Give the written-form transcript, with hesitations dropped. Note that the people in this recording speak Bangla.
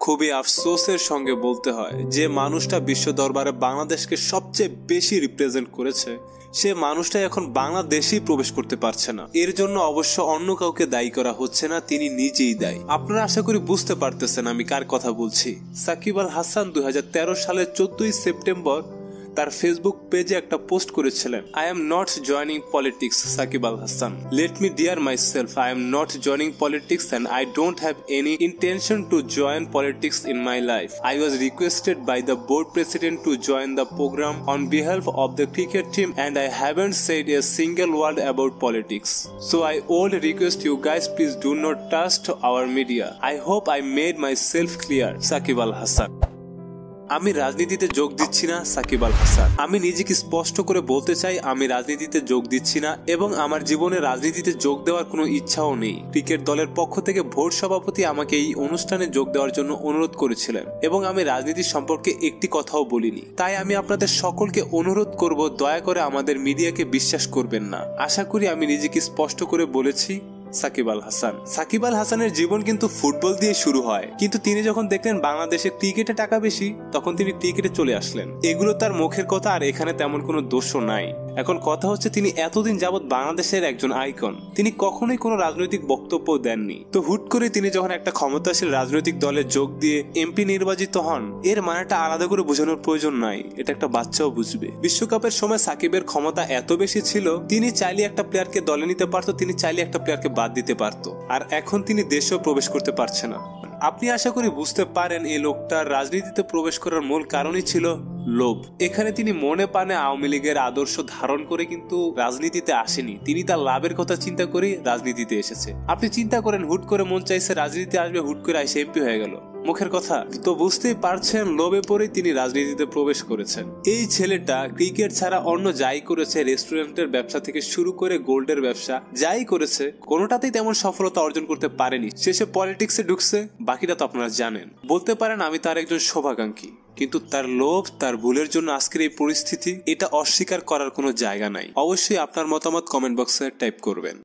খুবই আফসোসের সঙ্গে বলতে হয় যে মানুষটা বিশ্ব দরবারে বাংলাদেশকে সবচেয়ে বেশি রিপ্রেজেন্ট করেছে সে মানুষটা এখন বাংলাদেশেই প্রবেশ করতে পারছে না। এর জন্য অবশ্য অন্য কাউকে দায়ী করা হচ্ছে না, তিনি নিজেই দায়ী। আপনারা আশা করি বুঝতে পারতেছেন আমি কার কথা বলছি। সাকিব আল হাসান 2013 সালের 14 সেপ্টেম্বর তার ফেসবুক পেজে একটা পোস্ট করেছিলেন, I am not joining politics Shakib Al Hasan, let me dear myself, I am not joining politics and I don't have any intention to join politics in my life. I was requested by the board president to join the program on behalf of the cricket team and I haven't said a single word about politics. So I would request you guys please do not trust our media. I hope I made myself clear. Shakib Al Hasan. আমি রাজনীতিতে যোগ দিচ্ছি না সাকিব আল হাসান। আমি নিজেকে স্পষ্ট করে বলতে চাই আমি রাজনীতিতে যোগ দিচ্ছি না এবং আমার জীবনে রাজনীতিতে যোগ দেওয়ার কোনো ইচ্ছাও নেই। ক্রিকেট দলের পক্ষ থেকে বোর্ড সভাপতি আমাকে এই অনুষ্ঠানে যোগ দেওয়ার জন্য অনুরোধ করেছিলেন এবং আমি রাজনীতি সম্পর্কে একটি কথাও বলিনি। তাই আমি আপনাদের সকলকে অনুরোধ করব দয়া করে আমাদের মিডিয়াকে বিশ্বাস করবেন না। আশা করি আমি নিজেকে স্পষ্ট করে বলেছি। সাকিব আল হাসান। সাকিব আল হাসানের জীবন কিন্তু ফুটবল দিয়ে শুরু হয়, কিন্তু তিনি যখন দেখলেন বাংলাদেশে ক্রিকেটে টাকা বেশি তখন তিনি ক্রিকেটে চলে আসলেন। এগুলো তার মুখের কথা, আর এখানে তেমন কোনো দোষও নাই। এখন কথা হচ্ছে তিনি এতদিন যাবৎ বাংলাদেশের একজন আইকন, তিনি কখনোই কোনো রাজনৈতিক বক্তব্য দেননি। তো হুট করে তিনি যখন একটা ক্ষমতাশীল রাজনৈতিক দলে যোগ দিয়ে এমপি নির্বাচিত হন, এর মানেটা আলাদা করে বোঝানোর প্রয়োজন নাই, এটা একটা বাচ্চাও বুঝবে। বিশ্বকাপের সময় সাকিবের ক্ষমতা এত বেশি ছিল তিনি চাইলে একটা প্লেয়ারকে দলে নিতে পারতো, তিনি চাইলে একটা প্লেয়ারকে বাদ দিতে পারতো, আর এখন তিনি দেশেও প্রবেশ করতে পারছে না। আপনি আশা করি বুঝতে পারেন এই লোকটার রাজনীতিতে প্রবেশ করার মূল কারণই ছিল লোভ। এখানে তিনি মনে প্রাণে আওয়ামী লীগের আদর্শ ধারণ করে কিন্তু রাজনীতিতে আসেনি, তিনি তার লাভের কথা চিন্তা করে রাজনীতিতে এসেছে। আপনি চিন্তা করেন হুট করে মন চাইছে রাজনীতিতে আসবে, হুট করে এসে এমপি হয়ে গেল, মুখের কথা। তো বুঝতেই পারছেন লোভে পড়ে তিনি রাজনীতিতে প্রবেশ করেছেন। এই ছেলেটা ক্রিকেট ছাড়া অন্য যাই করেছে, রেস্টুরেন্টের ব্যবসা থেকে শুরু করে গোল্ডের ব্যবসা যাই করেছে, কোনোটাতেই তেমন সফলতা অর্জন করতে পারেনি। শেষে পলিটিক্সে ঢুকছে, বাকিটা তো আপনারা জানেন। বলতে পারেন আমি তার একজন শুভাকাঙ্ক্ষী, কিন্তু তার লোভ, তার ভুলের জন্য আজকের এই পরিস্থিতি, এটা অস্বীকার করার কোনো জায়গা নাই। অবশ্যই আপনার মতামত কমেন্ট বক্সে টাইপ করবেন।